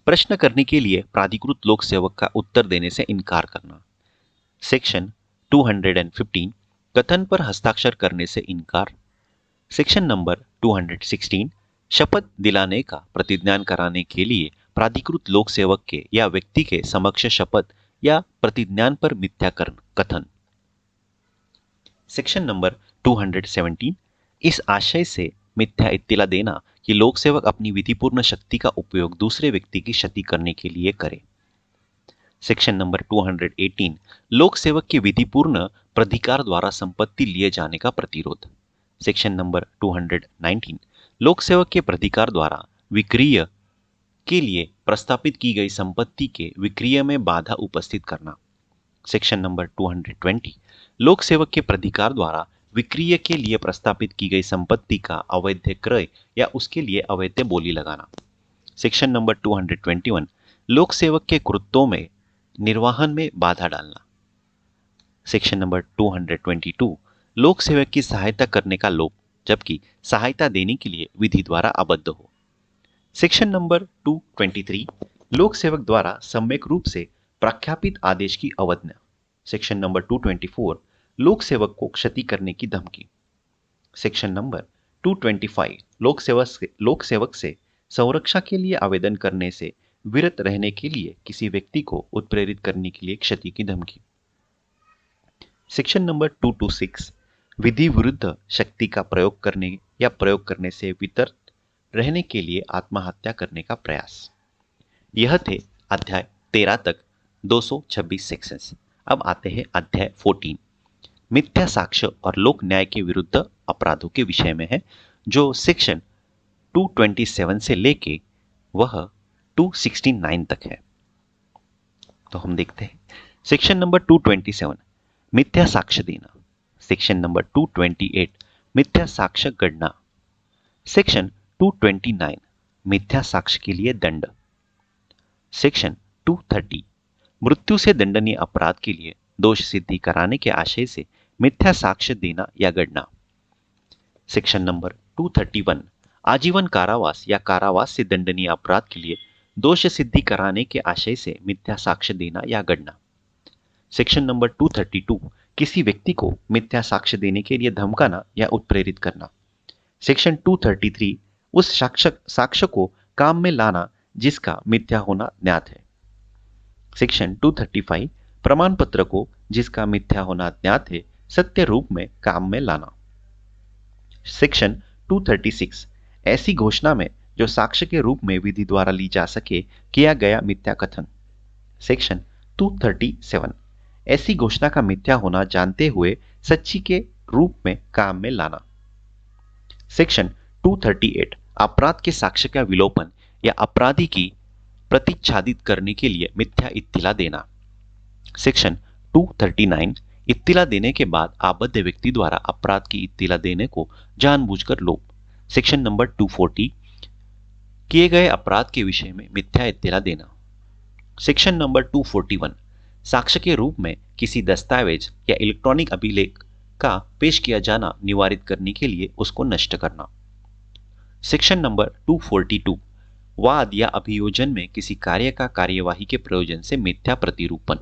प्रश्न करने के लिए प्राधिकृत लोक सेवक का उत्तर देने से इनकार करना। सेक्शन 215 कथन पर हस्ताक्षर करने से इनकार। सेक्शन नंबर 216 शपथ दिलाने का प्रतिज्ञान कराने के लिए प्राधिकृत लोक सेवक के या व्यक्ति के समक्ष शपथ या प्रतिज्ञान पर मिथ्याकरण कथन। सेक्शन नंबर 217 इस आशय से मिथ्या इत्तिला देना कि लोक सेवक अपनी विधिपूर्ण शक्ति का उपयोग दूसरे व्यक्ति की क्षति करने के लिए करे। सेक्शन नंबर 218 लोक सेवक के विधिपूर्ण प्राधिकार द्वारा संपत्ति लिए जाने का प्रतिरोध। सेक्शन नंबर 219 लोक सेवक के प्राधिकार द्वारा विक्रय के लिए प्रस्तापित की गई संपत्ति के विक्रय में बाधा उपस्थित करना। सेक्शन नंबर 220 लोक सेवक के प्राधिकार द्वारा विक्रय के लिए प्रस्तापित की गई संपत्ति का अवैध क्रय या उसके लिए अवैध बोली लगाना। सेक्शन नंबर 221 लोक सेवक के कृत्यों में निर्वहन में बाधा डालना। सेक्शन नंबर 222 लोक सेवक की सहायता करने का लोभ, जबकि सहायता देने के लिए विधि द्वारा आबद्ध हो। सेक्शन नंबर 223 लोक सेवक द्वारा सम्यक रूप से प्रख्यापित आदेश की अवज्ञा। सेक्शन नंबर 224 लोक सेवक को क्षति करने की धमकी। सेक्शन नंबर 225 लोक सेवक से संरक्षा के लिए आवेदन करने से विरत रहने के लिए किसी व्यक्ति को उत्प्रेरित करने के लिए क्षति की धमकी। सेक्शन नंबर 226 विधि विरुद्ध शक्ति का प्रयोग करने या प्रयोग करने से वितर रहने के लिए आत्महत्या करने का प्रयास। यह थे अध्याय 13 तक 226 सेक्शंस। अब आते हैं अध्याय 14 मिथ्या साक्ष्य और लोक न्याय के विरुद्ध अपराधों के विषय में है, जो सेक्शन 227 से लेके वह 269 तक है। तो हम देखते हैं सेक्शन नंबर 227 मिथ्या साक्ष्य देना। सेक्शन नंबर 228 मिथ्या साक्ष्य गणना। सेक्शन 229 मिथ्या साक्ष्य के लिए दंड। सेक्शन 230 मृत्यु से दंडनीय अपराध के लिए दोष सिद्धि कराने के आशय से मिथ्या साक्ष्य देना या गणना। सेक्शन नंबर 231 आजीवन कारावास या कारावास से दंडनीय अपराध के लिए दोष सिद्धि कराने के आशय से मिथ्या साक्ष्य देना या गणना। सेक्शन नंबर 232 किसी व्यक्ति को मिथ्या साक्ष्य देने के लिए धमकाना या उत्प्रेरित करना। सेक्शन 233 उस साक्ष्य को काम में लाना जिसका मिथ्या होना ज्ञात है। सेक्शन 235 प्रमाण पत्र को जिसका मिथ्या होना ज्ञात है सत्य रूप में काम में लाना। सेक्शन 236 ऐसी घोषणा में जो साक्ष्य के रूप में विधि द्वारा ली जा सके किया गया मिथ्या कथन। सेक्शन 237 ऐसी घोषणा का मिथ्या होना जानते हुए सच्ची के रूप में काम में लाना। सेक्शन 238 अपराध के साक्ष्य का विलोपन या अपराधी की प्रतिच्छादित करने के लिए मिथ्या इत्तिला देना। सेक्शन 239 इत्तिला देने के बाद आबद्ध व्यक्ति द्वारा अपराध की इत्तिला देने को जानबूझकर लोप। सेक्शन नंबर 240 किए गए अपराध के विषय में मिथ्या इत्तिला देना। सेक्शन नंबर 241 साक्ष्य के रूप में किसी दस्तावेज या इलेक्ट्रॉनिक अभिलेख का पेश किया जाना निवारित करने के लिए उसको नष्ट करना। सेक्शन नंबर 242 वाद या अभियोजन में किसी कार्य का कार्यवाही के प्रयोजन से मिथ्या प्रतिरूपण।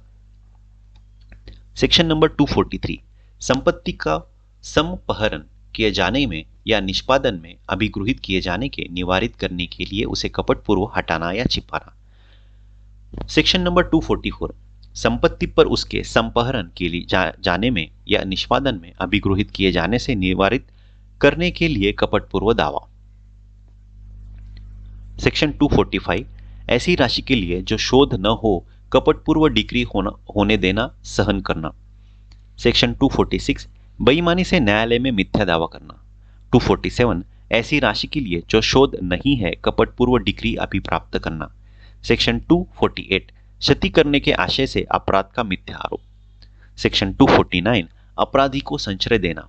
सेक्शन नंबर 243 संपत्ति का समपहरण किए जाने में या निष्पादन में अभिगृहित किए जाने के निवारित करने के लिए उसे कपटपूर्व हटाना या छिपाना। सेक्शन नंबर 244 संपत्ति पर उसके संपहरण के लिए जाने में या निष्पादन में अभिगृहित किए जाने से निवारित करने के लिए कपटपूर्व दावा। सेक्शन 245 ऐसी राशि के लिए जो शोध न हो कपटपूर्व डिक्री होने देना सहन करना। सेक्शन 246 बेईमानी से न्यायालय में मिथ्या दावा करना। 247 ऐसी राशि के लिए जो शोध नहीं है कपटपूर्व डिक्री अभिप्राप्त करना। सेक्शन 248 क्षति करने के आशय से अपराध का मिथ्या आरोप। सेक्शन 249 अपराधी को संचय देना।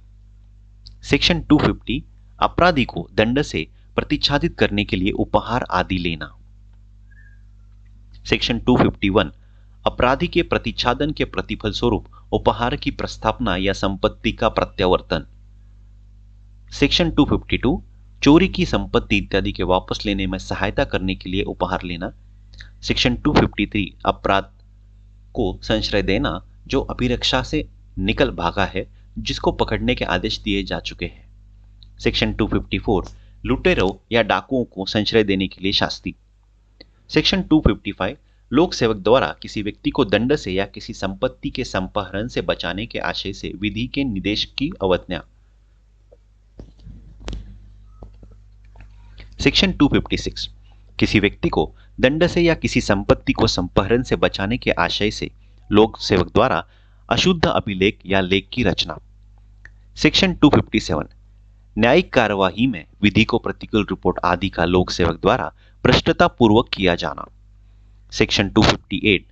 सेक्शन 250 अपराधी को दंड से प्रतिच्छादित करने के लिए उपहार आदि लेना। सेक्शन 251 अपराधी के प्रतिच्छादन के प्रतिफल स्वरूप उपहार की प्रस्थापना या संपत्ति का प्रत्यावर्तन। सेक्शन 252 चोरी की संपत्ति इत्यादि के वापस लेने में सहायता करने के लिए उपहार लेना। सेक्शन 253 अपराध को संश्रय देना जो अभिरक्षा से निकल भागा है, जिसको पकड़ने के आदेश दिए जा चुके हैं। सेक्शन 254 लुटेरों या डाकुओं को संश्रय देने के लिए शास्ति। सेक्शन 255 लोक सेवक द्वारा किसी व्यक्ति को दंड से या किसी संपत्ति के संपहरण से बचाने के आशय से विधि के निर्देश की अवज्ञा। सेक्शन 256 किसी व्यक्ति को दंड से या किसी संपत्ति को संपहरण से बचाने के आशय से लोक सेवक द्वारा अशुद्ध अभिलेख या लेख की रचना। सेक्शन 257 न्यायिक कार्यवाही में विधि को प्रतिकूल रिपोर्ट आदि का लोक सेवक द्वारा भ्रष्टता पूर्वक किया जाना। सेक्शन 258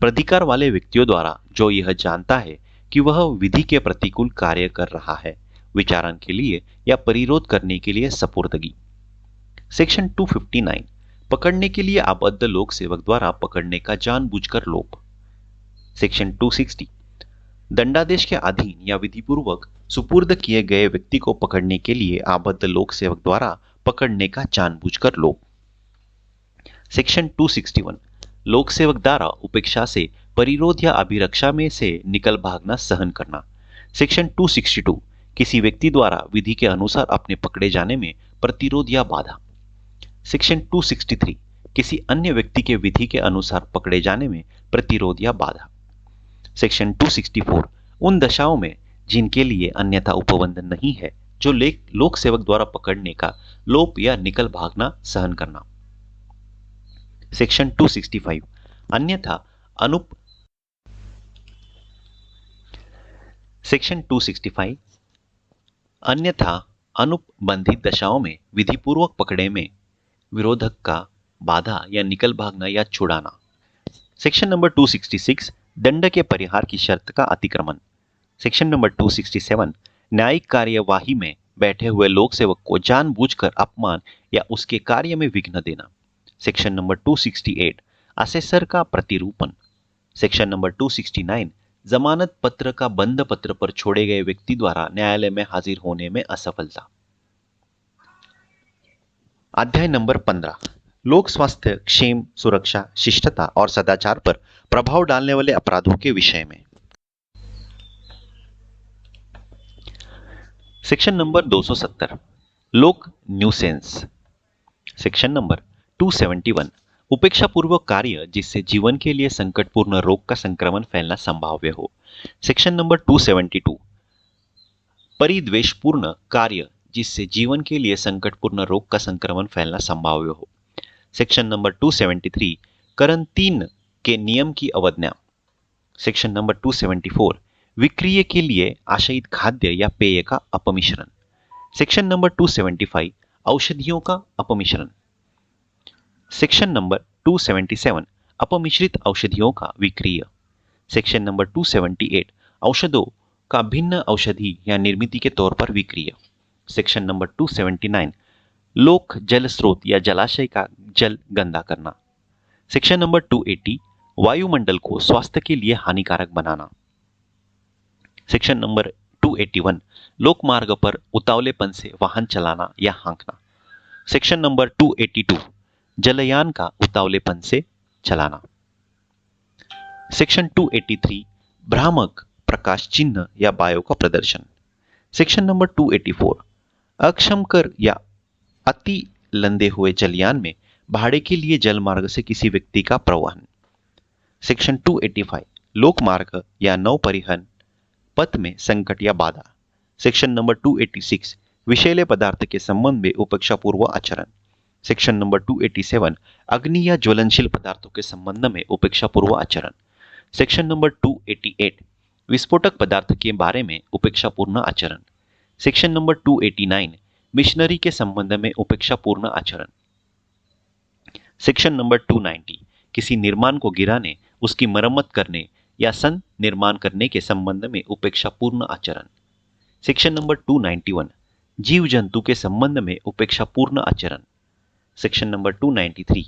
प्राधिकार वाले व्यक्तियों द्वारा जो यह जानता है कि वह विधि के प्रतिकूल कार्य कर रहा है, विचारण के लिए या परिरोध करने के लिए सपुर्दगी। सेक्शन 259 पकड़ने के लिए आबद्ध लोक सेवक द्वारा पकड़ने का जानबूझकर लोप। सेक्शन 260 दंडादेश के अधीन या विधिपूर्वक सुपुर्द किए गए व्यक्ति को पकड़ने के लिए आबद्ध लोक सेवक द्वारा पकड़ने का जानबूझकर लोप। सेक्शन 261 लोक सेवक द्वारा उपेक्षा से परिरोध या अभिरक्षा में से निकल भागना सहन करना। सेक्शन 262 किसी व्यक्ति द्वारा विधि के अनुसार अपने पकड़े जाने में प्रतिरोध या बाधा। सेक्शन 263 किसी अन्य व्यक्ति के विधि के अनुसार पकड़े जाने में प्रतिरोध या बाधा। सेक्शन 264 उन दशाओं में जिनके लिए अन्यथा उपबंध नहीं है, जो लोक सेवक द्वारा पकड़ने का लोप या निकल भागना सहन करना। सेक्शन 265 अन्यथा सेक्शन 265 अन्यथा अनुपबंधित दशाओं में विधिपूर्वक पकड़े में विरोधक का बाधा या निकल भागना या छुड़ाना। सेक्शन नंबर 266 दंड के परिहार की शर्त का अतिक्रमण। सेक्शन नंबर 267 न्यायिक कार्यवाही में बैठे हुए लोक सेवक को जानबूझकर अपमान या उसके कार्य में विघ्न देना। सेक्शन नंबर 268 असेसर का प्रतिरूपण। सेक्शन नंबर 269 जमानत पत्र का बंद पत्र पर छोड़े गए व्यक्ति द्वारा न्यायालय में हाजिर होने में असफलता। अध्याय नंबर 15 लोक स्वास्थ्य, क्षेम, सुरक्षा, शिष्टता और सदाचार पर प्रभाव डालने वाले अपराधों के विषय में। सेक्शन नंबर 270 लोक न्यूसेंस। सेक्शन नंबर 271 उपेक्षापूर्वक कार्य जिससे जीवन के लिए संकटपूर्ण रोग का संक्रमण फैलना संभाव्य हो। सेक्शन नंबर 272 परिद्वेषपूर्ण कार्य जिससे जीवन के लिए संकटपूर्ण रोग का संक्रमण फैलना संभाव्य हो। सेक्शन नंबर 273 करंटीन के नियम की अवज्ञा। सेक्शन नंबर 274 विक्रिय के लिए आशयित खाद्य या पेय का अपमिश्रण। सेक्शन नंबर 275 औषधियों का अपमिश्रण। सेक्शन नंबर 277 अपमिश्रित औषधियों का विक्रिय। सेक्शन नंबर 278 औषधों का भिन्न औषधि या निर्मिति के तौर पर विक्रिय। सेक्शन नंबर 279 लोक जल स्रोत या जलाशय का जल गंदा करना। सेक्शन नंबर 280 वायुमंडल को स्वास्थ्य के लिए हानिकारक बनाना। सेक्शन नंबर 281 लोक मार्ग पर उतावलेपन से वाहन चलाना या हाँकना। सेक्शन नंबर 282 जलयान का उतावलेपन से चलाना। सेक्शन 283 भ्रामक प्रकाश चिन्ह या बायों का प्रदर्शन। सेक्शन नंबर 284 अक्षमकर या अति लंदे हुए जलयान में भाड़े के लिए जलमार्ग से किसी व्यक्ति का प्रवहन। सेक्शन 285 लोक मार्ग या नौ परिवहन पथ में संकट या बाधा। सेक्शन नंबर 286 विषैले पदार्थ के संबंध में उपेक्षापूर्व आचरण। सेक्शन नंबर 287 अग्नि या ज्वलनशील पदार्थों के संबंध में उपेक्षापूर्व आचरण। सेक्शन नंबर 288 विस्फोटक पदार्थ के बारे में उपेक्षापूर्ण आचरण। सेक्शन नंबर 289 मिशनरी के संबंध में उपेक्षापूर्ण आचरण। सेक्शन नंबर 290 किसी निर्माण को गिराने, उसकी मरम्मत करने या सं निर्माण करने के संबंध में उपेक्षापूर्ण आचरण। सेक्शन नंबर 291 जीव जंतु के संबंध में उपेक्षापूर्ण आचरण। सेक्शन नंबर 293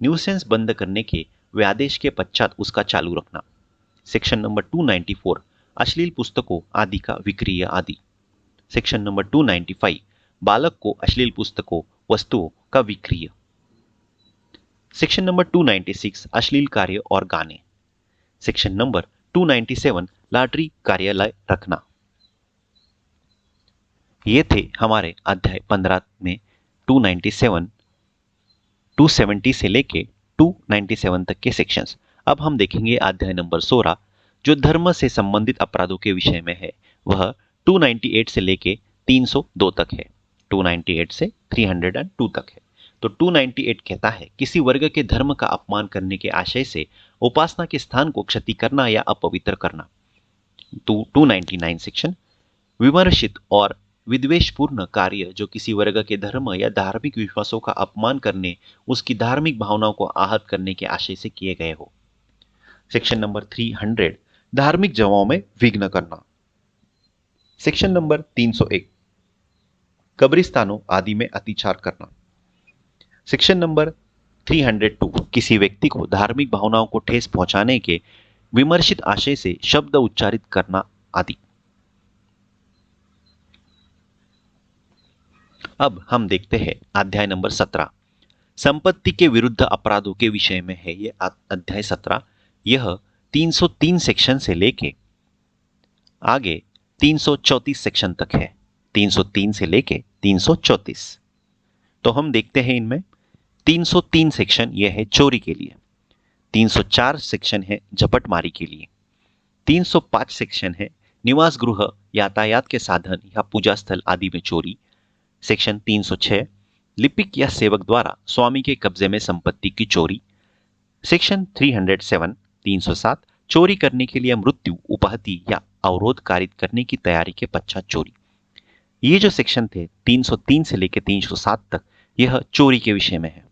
न्यूसेंस बंद करने के वे आदेश के पश्चात उसका चालू रखना। सेक्शन नंबर 294 अश्लील पुस्तकों आदि का विक्रिय आदि। सेक्शन नंबर 295 बालक को अश्लील पुस्तकों वस्तुओं का विक्रिय। सेक्शन नंबर 296 अश्लील कार्य और गाने। सेक्शन नंबर 297 लॉटरी कार्यालय रखना। ये थे हमारे अध्याय 15 में 270 से लेके 297 तक के सेक्शंस। अब हम देखेंगे अध्याय नंबर 16 जो धर्म से संबंधित अपराधों के विषय में है। वह 298 से लेके 302 तक है। 298 से 302 तक है। तो 298 कहता है किसी वर्ग के धर्म का अपमान करने के आशय से उपासना के स्थान को क्षति करना या अपवित्र करना। 299 सेक्शन विमर्शित और विद्वेषपूर्ण कार्य जो किसी वर्ग के धर्म या धार्मिक विश्वासों का अपमान करने, उसकी धार्मिक भावनाओं को आहत करने के आशय से किए गए हो। सेक्शन नंबर 300 धार्मिक जमाओं में विघ्न करना। सेक्शन नंबर 301 कब्रिस्तानों आदि में अतिचार करना। सेक्शन नंबर 302 किसी व्यक्ति को धार्मिक भावनाओं को ठेस पहुंचाने के विमर्शित आशय से शब्द उच्चारित करना आदि। अब हम देखते हैं अध्याय नंबर 17 संपत्ति के विरुद्ध अपराधों के विषय में है। यह अध्याय 17 यह 303 सेक्शन से लेके आगे 334 सेक्शन तक है। 303 से लेके 334। तो हम देखते हैं इनमें 303 सेक्शन यह है चोरी के लिए। 304 सेक्शन है झपटमारी के लिए। 305 सेक्शन है निवास गृह, यातायात के साधन या पूजा स्थल आदि में चोरी। सेक्शन 306 लिपिक या सेवक द्वारा स्वामी के कब्जे में संपत्ति की चोरी। सेक्शन 307 चोरी करने के लिए मृत्यु, उपहति या अवरोध कारित करने की तैयारी के पश्चात चोरी। ये जो सेक्शन थे 303 से लेकर 307 तक यह चोरी के विषय में है।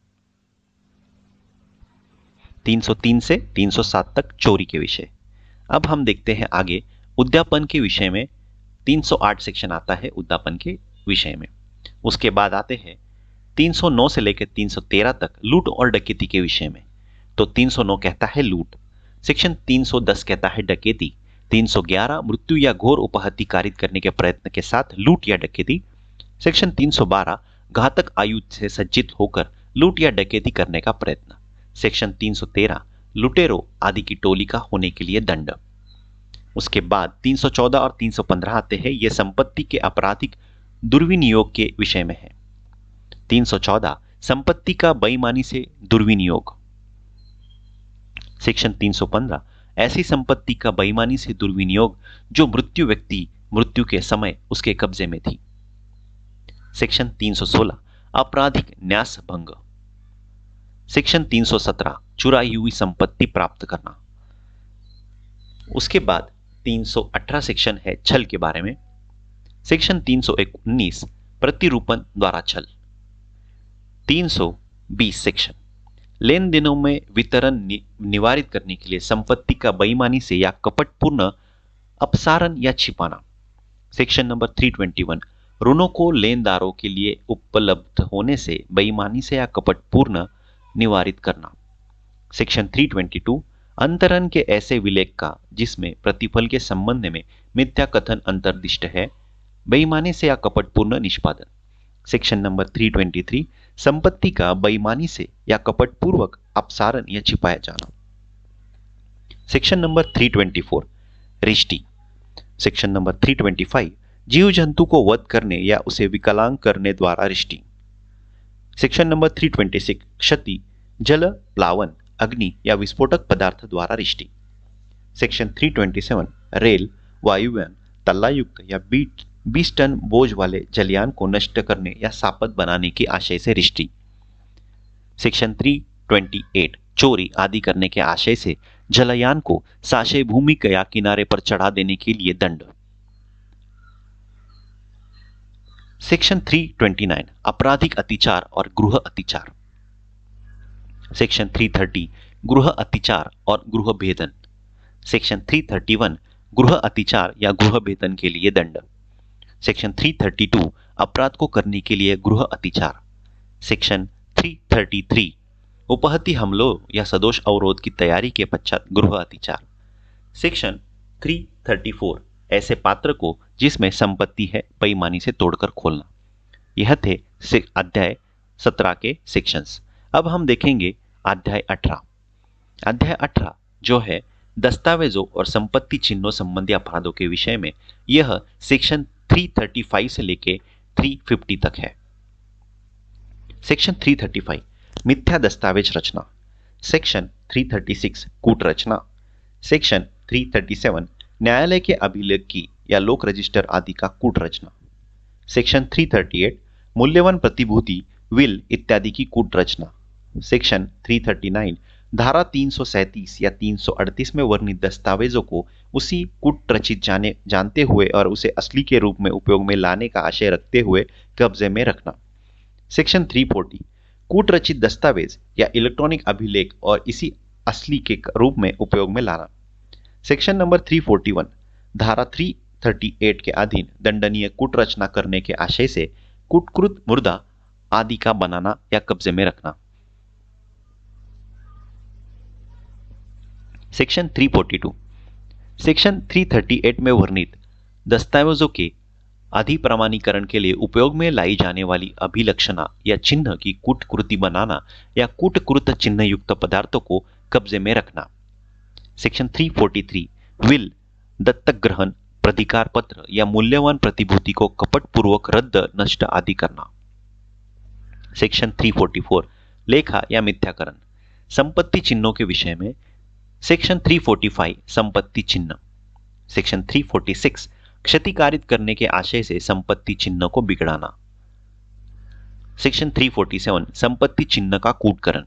303 से 307 तक चोरी के विषय। अब हम देखते हैं आगे उद्यापन के विषय में 308 सेक्शन आता है उद्यापन के विषय में। उसके बाद आते हैं 309 से लेकर 313 तक लूट और डकैती के विषय में। तो 309 कहता है लूट। सेक्शन 310 कहता है डकैती। 311 मृत्यु या घोर उपहति कारित करने के प्रयत्न के साथ लूट या डकैती। सेक्शन 312 घातक आयुध से सज्जित होकर लूट या डकैती करने का प्रयत्न। सेक्शन 313 लुटेरो आदि की टोली का होने के लिए दंड। उसके बाद 314 और 315 आते हैं। यह संपत्ति के आपराधिक दुर्विनियोग के विषय में है। 314 संपत्ति का बेईमानी से दुर्विनियोग। सेक्शन 315 ऐसी संपत्ति का बेईमानी से दुर्विनियोग जो व्यक्ति मृत्यु के समय उसके कब्जे में थी। सेक्शन 316 आपराधिक न्यास भंग। सेक्शन 317 चुराई हुई संपत्ति प्राप्त करना। उसके बाद 318 सेक्शन है छल के बारे में। सेक्शन 319 प्रतिरूपण द्वारा छल। 320 सेक्शन लेन देनों में वितरण निवारित करने के लिए संपत्ति का बेईमानी से या कपटपूर्ण अपसारण या छिपाना। सेक्शन नंबर 321 ऋणों को लेनदारों के लिए उपलब्ध होने से बेईमानी से या कपटपूर्ण निवारित करना। सेक्शन 322 अंतरण के ऐसे विलेख का जिसमें प्रतिफल के संबंध में मिथ्या कथन अंतर्दिष्ट है, बेईमानी से या कपटपूर्ण निष्पादन। सेक्शन नंबर 323 संपत्ति का बेईमानी से या कपटपूर्वक अपसारण या छिपाया जाना। Section number 324 रिष्टि। सेक्शन नंबर 325 जीव जंतु को वध करने या उसे विकलांग करने द्वारा रिष्टि। सेक्शन नंबर 326 क्षति, जल, प्लावन, अग्नि या विस्फोटक पदार्थ द्वारा रिष्टि। सेक्शन 327 रेल, वायुयान, तल्लायुक्त या 20 टन बोझ वाले जलयान को नष्ट करने या सापत बनाने की आशय से रिष्टि। सेक्शन 328 चोरी आदि करने के आशय से जलयान को साशय भूमि या किनारे पर चढ़ा देने के लिए दंड। सेक्शन 329 आपराधिक अतिचार और गृह अतिचार। सेक्शन 330 गृह अतिचार और गृह भेदन। सेक्शन 331 गृह अतिचार या गृह भेदन के लिए दंड। सेक्शन 332 अपराध को करने के लिए गृह अतिचार। सेक्शन 333 उपहती हमलों या सदोष अवरोध की तैयारी के पश्चात गृह अतिचार। सेक्शन 334 ऐसे पात्र को जिसमें संपत्ति है बेईमानी से तोड़कर खोलना। यह थे अध्याय 17 के सेक्शंस। अब हम देखेंगे अध्याय 18। अध्याय 18 जो है दस्तावेजों और संपत्ति चिन्हों संबंधी अपराधों के विषय में, यह सेक्शन 335 से लेके 350 तक है। सेक्शन 335 मिथ्या दस्तावेज रचना। सेक्शन 336 कूट रचना। सेक्शन 337 न्यायालय के अभिलेख की या लोक रजिस्टर आदि का कूट रचना। सेक्शन 338 मूल्यवान प्रतिभूति, विल इत्यादि की कूट रचना। सेक्शन 339 धारा 337 या 338 में वर्णित दस्तावेजों को उसी कूट रचित जानते हुए और उसे असली के रूप में उपयोग में लाने का आशय रखते हुए कब्जे में रखना। सेक्शन 340 कूट रचित दस्तावेज या इलेक्ट्रॉनिक अभिलेख और इसी असली के रूप में उपयोग में लाना। सेक्शन नंबर 341 धारा 338 के अधीन दंडनीय कूट रचना करने के आशय से कूटकृत मुर्दा आदि का बनाना या कब्जे में रखना। सेक्शन 342 सेक्शन 338 में वर्णित दस्तावेजों के अधिप्रमाणीकरण के लिए उपयोग में लाई जाने वाली अभिलक्षणा या चिन्ह की कूटकृति बनाना या कूटकृत चिन्ह युक्त पदार्थों को कब्जे में रखना। सेक्शन 343 विल, दत्तक ग्रहण, प्राधिकार पत्र या मूल्यवान प्रतिभूति को कपटपूर्वक रद्द नष्ट आदि करना। सेक्शन 344 लेखा या मिथ्याकरण संपत्ति चिन्हों के विषय में। सेक्शन 345 संपत्ति चिन्ह। सेक्शन 346 क्षतिकारित करने के आशय से संपत्ति चिन्ह को बिगड़ाना। सेक्शन 347 संपत्ति चिन्ह का कूटकरण।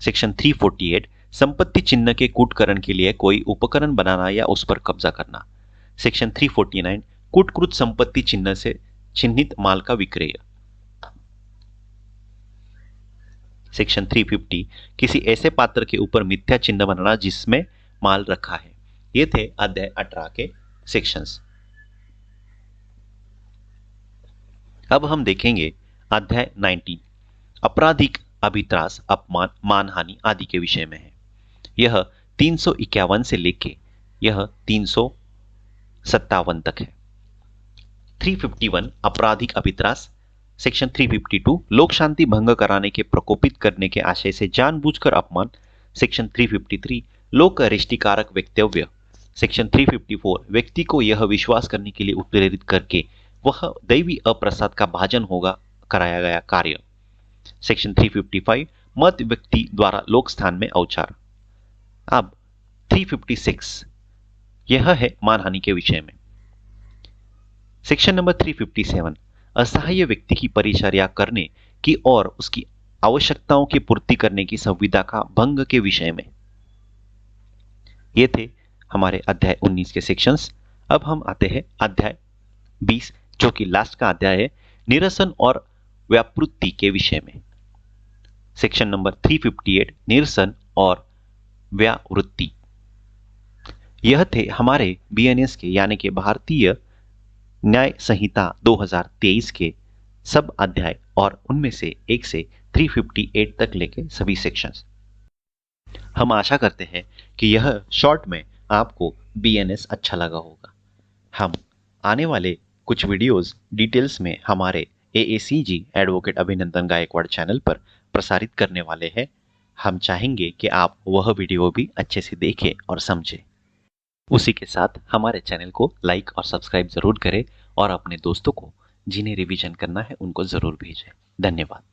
सेक्शन 348 संपत्ति चिन्ह के कूटकरण के लिए कोई उपकरण बनाना या उस पर कब्जा करना। सेक्शन 349 कूटकृत संपत्ति चिन्ह से चिन्हित माल का विक्रय। सेक्शन 350 किसी ऐसे पात्र के ऊपर मिथ्या चिन्ह बनाना जिसमें माल रखा है। ये थे अध्याय 18 के सेक्शंस। अब हम देखेंगे अध्याय 19 आपराधिक अभित्रास, अपमान, मानहानि आदि के विषय में है। यह 351 से लेके यह 357 तक है। 351 आपराधिक अभित्रास। सेक्शन 352 लोक शांति भंग कराने के प्रकोपित करने के आशय से जानबूझकर अपमान। सेक्शन 353 लोक अरिष्टिकारक वक्तव्य। सेक्शन 354 व्यक्ति को यह विश्वास करने के लिए उत्प्रेरित करके वह दैवी अप्रसाद का भाजन होगा कराया गया कार्य। सेक्शन 355 मत व्यक्ति द्वारा लोक स्थान में औचार। अब 356 यह है मानहानि के विषय में। सेक्शन नंबर 357 असहाय व्यक्ति की परिचर्या करने की और उसकी आवश्यकताओं की पूर्ति करने की संविदा का भंग के विषय में। ये थे हमारे अध्याय 19 के सेक्शंस। अब हम आते हैं अध्याय 20 जो कि लास्ट का अध्याय है, निरसन और व्यापृत्ति के विषय में। सेक्शन नंबर 358 निरसन और व्यावृत्ति। यह थे हमारे बीएनएस के यानी कि भारतीय न्याय संहिता 2023 के सब अध्याय और उनमें से 1 से 358 तक लेके सभी सेक्शंस। हम आशा करते हैं कि यह शॉर्ट में आपको बीएनएस अच्छा लगा होगा। हम आने वाले कुछ वीडियोस डिटेल्स में हमारे एएसीजी एडवोकेट अभिनंदन गायकवाड़ चैनल पर प्रसारित करने वाले हैं। हम चाहेंगे कि आप वह वीडियो भी अच्छे से देखें और समझें। उसी के साथ हमारे चैनल को लाइक और सब्सक्राइब जरूर करें और अपने दोस्तों को जिन्हें रिवीजन करना है उनको जरूर भेजें। धन्यवाद।